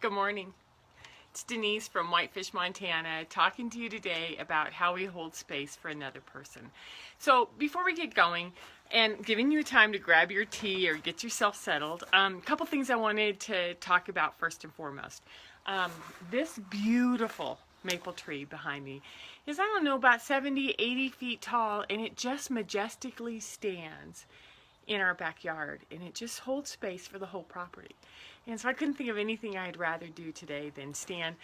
Good morning. It's Denise from Whitefish, Montana, talking to you today about how we hold space for another person. So before we get going and giving you time to grab your tea or get yourself settled, a couple things I wanted to talk about first and foremost. This beautiful maple tree behind me is, I don't know, about 70, 80 feet tall, and it just majestically stands in our backyard, and it just holds space for the whole property. And so I couldn't think of anything I'd rather do today than stand,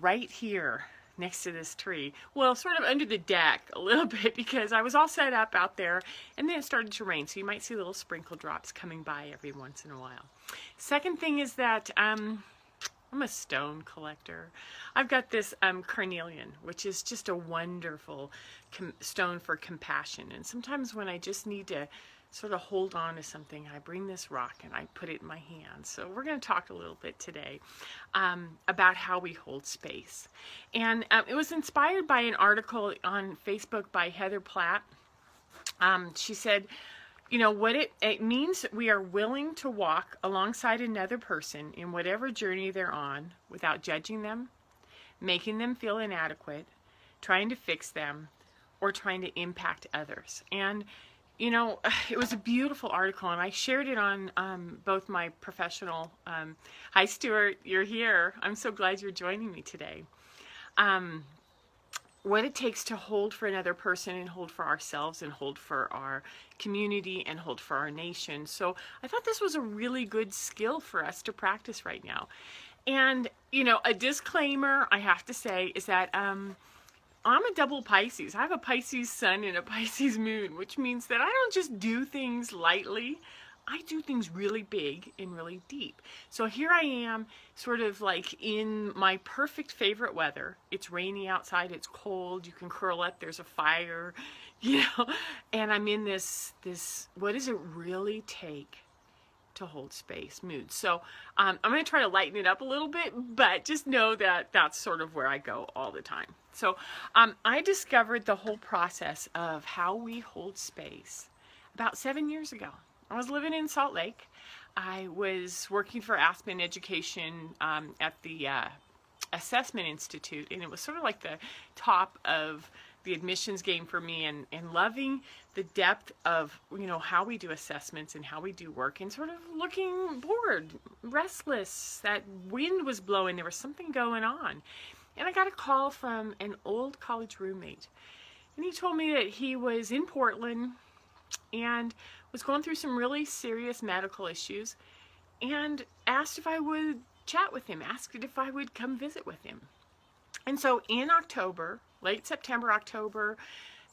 right here next to this tree. Well, sort of under the deck a little bit, because I was all set up out there, and then it started to rain, so you might see little sprinkle drops coming by every once in a while. Second thing is that I'm a stone collector. I've got this carnelian, which is just a wonderful stone for compassion. And sometimes when I just need to sort of hold on to something, I bring this rock and I put it in my hand. So we're going to talk a little bit today about how we hold space. And it was inspired by an article on Facebook by Heather Platt. She said, what it means, we are willing to walk alongside another person in whatever journey they're on without judging them, making them feel inadequate, trying to fix them, or trying to impact others. And it was a beautiful article, and I shared it on both my professional, hi Stuart, you're here. I'm so glad you're joining me today. What it takes to hold for another person and hold for ourselves and hold for our community and hold for our nation. So I thought this was a really good skill for us to practice right now. And, a disclaimer I have to say is that I'm a double Pisces. I have a Pisces sun and a Pisces moon, which means that I don't just do things lightly. I do things really big and really deep. So here I am, sort of like in my perfect favorite weather. It's rainy outside, it's cold, you can curl up, there's a fire, and I'm in this what does it really take to hold space mood. So I'm going to try to lighten it up a little bit, but just know that that's sort of where I go all the time. So I discovered the whole process of how we hold space about 7 years ago. I was living in Salt Lake. I was working for Aspen Education at the Assessment Institute, and it was sort of like the top of the admissions game for me, and loving the depth of how we do assessments and how we do work, and sort of looking bored, restless. That wind was blowing, there was something going on. And I got a call from an old college roommate, and he told me that he was in Portland and was going through some really serious medical issues, and asked if I would chat with him, asked if I would come visit with him. And so in October, late September, October,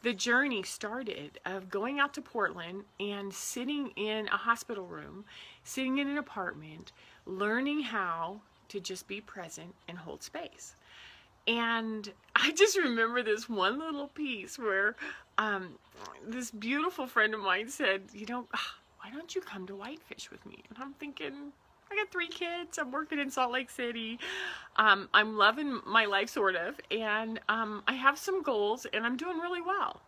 the journey started of going out to Portland and sitting in a hospital room, sitting in an apartment, learning how to just be present and hold space. And I just remember this one little piece where this beautiful friend of mine said, why don't you come to Whitefish with me? And I'm thinking, I got 3 kids, I'm working in Salt Lake City, I'm loving my life sort of, and I have some goals and I'm doing really well.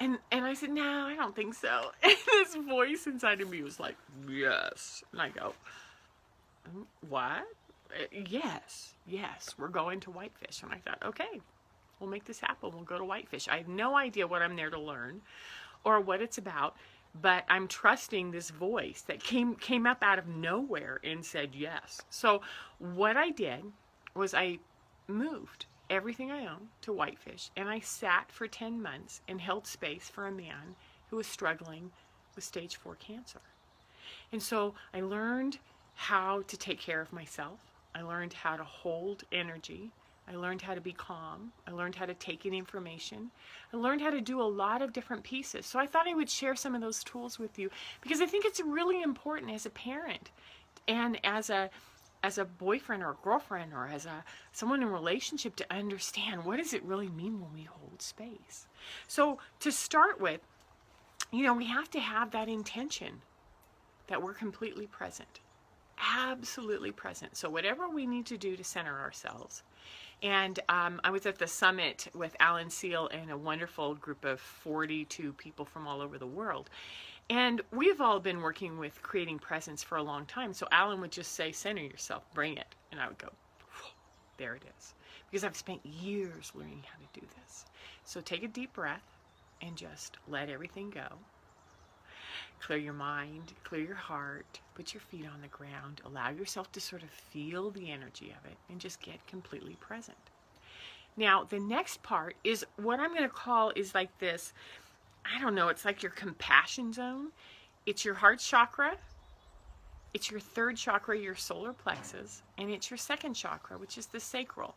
And I said, no, I don't think so. And this voice inside of me was like, yes. And I go, what? Yes, we're going to Whitefish. And I thought, okay, we'll make this happen. We'll go to Whitefish. I have no idea what I'm there to learn or what it's about, but I'm trusting this voice that came up out of nowhere and said yes. So what I did was I moved everything I own to Whitefish, and I sat for 10 months and held space for a man who was struggling with stage 4 cancer. And so I learned how to take care of myself. I learned how to hold energy. I learned how to be calm. I learned how to take in information. I learned how to do a lot of different pieces. So I thought I would share some of those tools with you, because I think it's really important as a parent and as a boyfriend or a girlfriend or as someone in a relationship to understand, what does it really mean when we hold space? So to start with, we have to have that intention that we're completely present. Absolutely present. So whatever we need to do to center ourselves. And I was at the summit with Alan Seal and a wonderful group of 42 people from all over the world. And we've all been working with creating presence for a long time. So Alan would just say, center yourself, bring it. And I would go, there it is. Because I've spent years learning how to do this. So take a deep breath and just let everything go. Clear your mind, clear your heart, put your feet on the ground, allow yourself to sort of feel the energy of it and just get completely present. Now, the next part is what I'm going to call is like this, I don't know, it's like your compassion zone. It's your heart chakra, it's your third chakra, your solar plexus, and it's your second chakra, which is the sacral.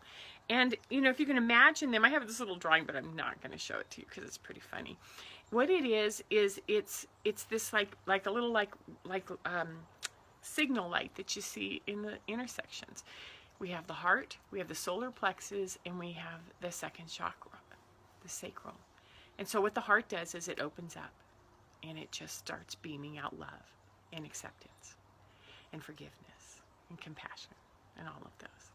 And, you know, if you can imagine them, I have this little drawing, but I'm not going to show it to you because it's pretty funny. What it is it's this like a little signal light that you see in the intersections. We have the heart, we have the solar plexus, and we have the second chakra, the sacral. And so what the heart does is it opens up and it just starts beaming out love and acceptance and forgiveness and compassion and all of those.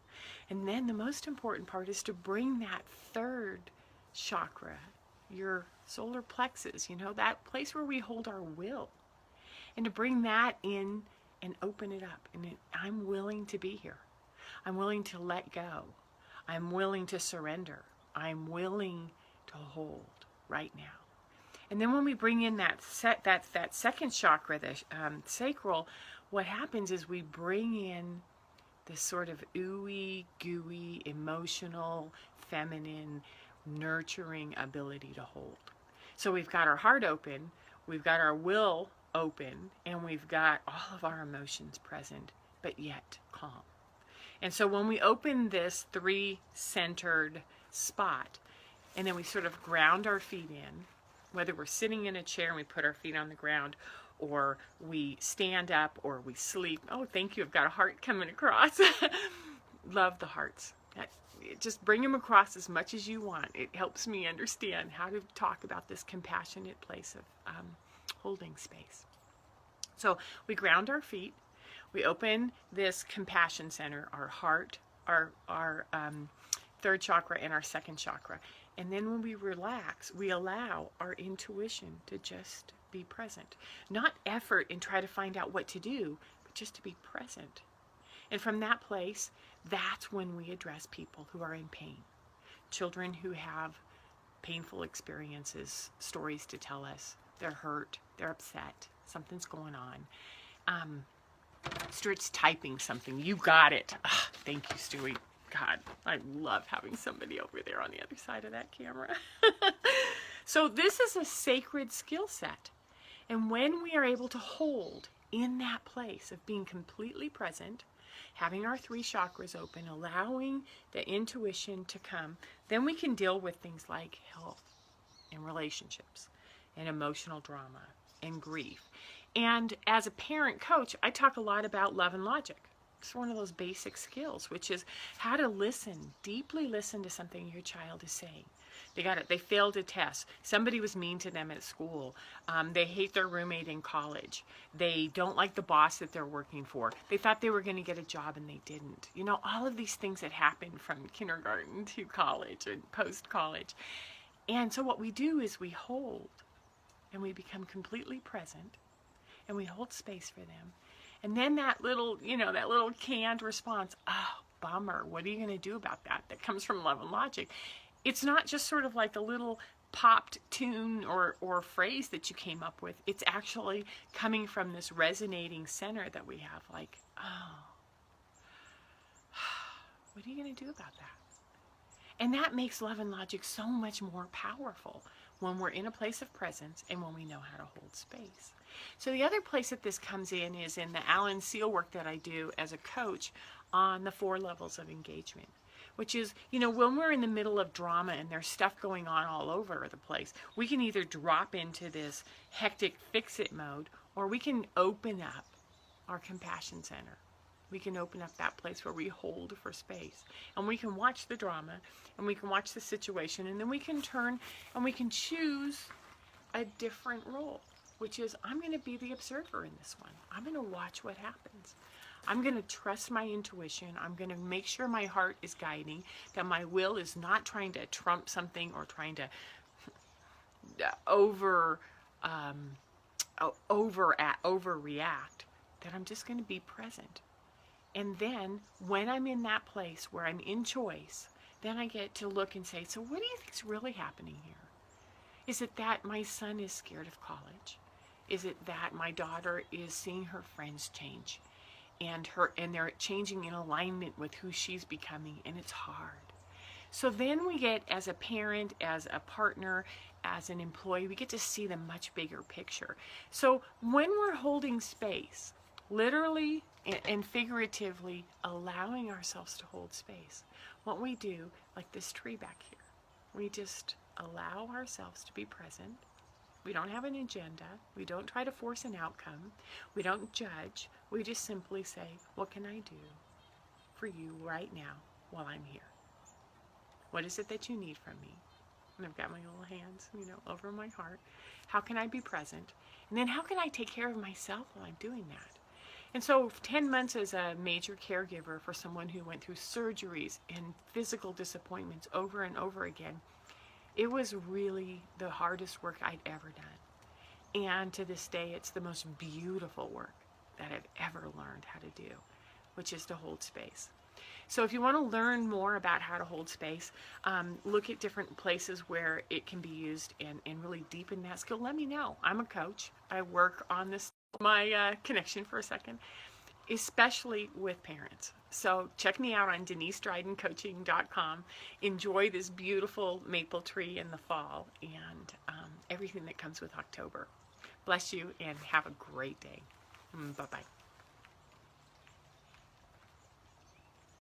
And then the most important part is to bring that third chakra, your solar plexus, you know, that place where we hold our will, and to bring that in and open it up. And I'm willing to be here. I'm willing to let go. I'm willing to surrender. I'm willing to hold right now. And then when we bring in that second chakra, the sacral, what happens is we bring in this sort of ooey, gooey, emotional, feminine, nurturing ability to hold. So we've got our heart open, we've got our will open, and we've got all of our emotions present, but yet calm. And so when we open this three-centered spot, and then we sort of ground our feet in, whether we're sitting in a chair and we put our feet on the ground, or we stand up, or we sleep. Oh, thank you, I've got a heart coming across. Love the hearts. Just bring them across as much as you want. It helps me understand how to talk about this compassionate place of holding space. So we ground our feet. We open this compassion center, our heart, our third chakra, and our second chakra. And then when we relax, we allow our intuition to just be present. Not effort and try to find out what to do, but just to be present. And from that place, that's when we address people who are in pain. Children who have painful experiences, stories to tell us. They're hurt, they're upset, something's going on. Stuart's typing something. You got it. Thank you, Stewie. God, I love having somebody over there on the other side of that camera. So this is a sacred skill set. And when we are able to hold in that place of being completely present, having our three chakras open, allowing the intuition to come, then we can deal with things like health and relationships and emotional drama and grief. And as a parent coach, I talk a lot about love and logic. It's one of those basic skills, which is how to listen, deeply listen to something your child is saying. They failed a test. Somebody was mean to them at school. They hate their roommate in college. They don't like the boss that they're working for. They thought they were going to get a job and they didn't. You know, all of these things that happen from kindergarten to college and post-college. And so what we do is we hold and we become completely present and we hold space for them. And then that little canned response, oh, bummer, what are you going to do about that? That comes from love and logic. It's not just sort of like a little popped tune or phrase that you came up with. It's actually coming from this resonating center that we have, like, oh, what are you going to do about that? And that makes love and logic so much more powerful when we're in a place of presence and when we know how to hold space. So the other place that this comes in is in the Alan Seal work that I do as a coach on the 4 levels of engagement, which is, you know, when we're in the middle of drama and there's stuff going on all over the place, we can either drop into this hectic fix-it mode, or we can open up our compassion center. We can open up that place where we hold for space, and we can watch the drama and we can watch the situation, and then we can turn and we can choose a different role, which is, I'm going to be the observer in this one. I'm going to watch what happens. I'm going to trust my intuition. I'm going to make sure my heart is guiding, that my will is not trying to trump something or trying to overreact, that I'm just going to be present. And then when I'm in that place where I'm in choice, then I get to look and say, so what do you think is really happening here? Is it that my son is scared of college? Is it that my daughter is seeing her friends change and they're changing in alignment with who she's becoming, and it's hard? So then we get, as a parent, as a partner, as an employee, we get to see the much bigger picture. So when we're holding space, literally and figuratively allowing ourselves to hold space, what we do, like this tree back here, we just allow ourselves to be present. We don't have an agenda. We don't try to force an outcome. We don't judge. We just simply say, what can I do for you right now while I'm here? What is it that you need from me? And I've got my little hands, over my heart. How can I be present? And then how can I take care of myself while I'm doing that? And so 10 months as a major caregiver for someone who went through surgeries and physical disappointments over and over again, it was really the hardest work I'd ever done. And to this day, it's the most beautiful work that I've ever learned how to do, which is to hold space. So if you want to learn more about how to hold space, look at different places where it can be used and really deepen that skill, let me know. I'm a coach. I work on this, my connection for a second, especially with parents. So check me out on DeniseDrydenCoaching.com. Enjoy this beautiful maple tree in the fall and everything that comes with October. Bless you and have a great day. Bye-bye.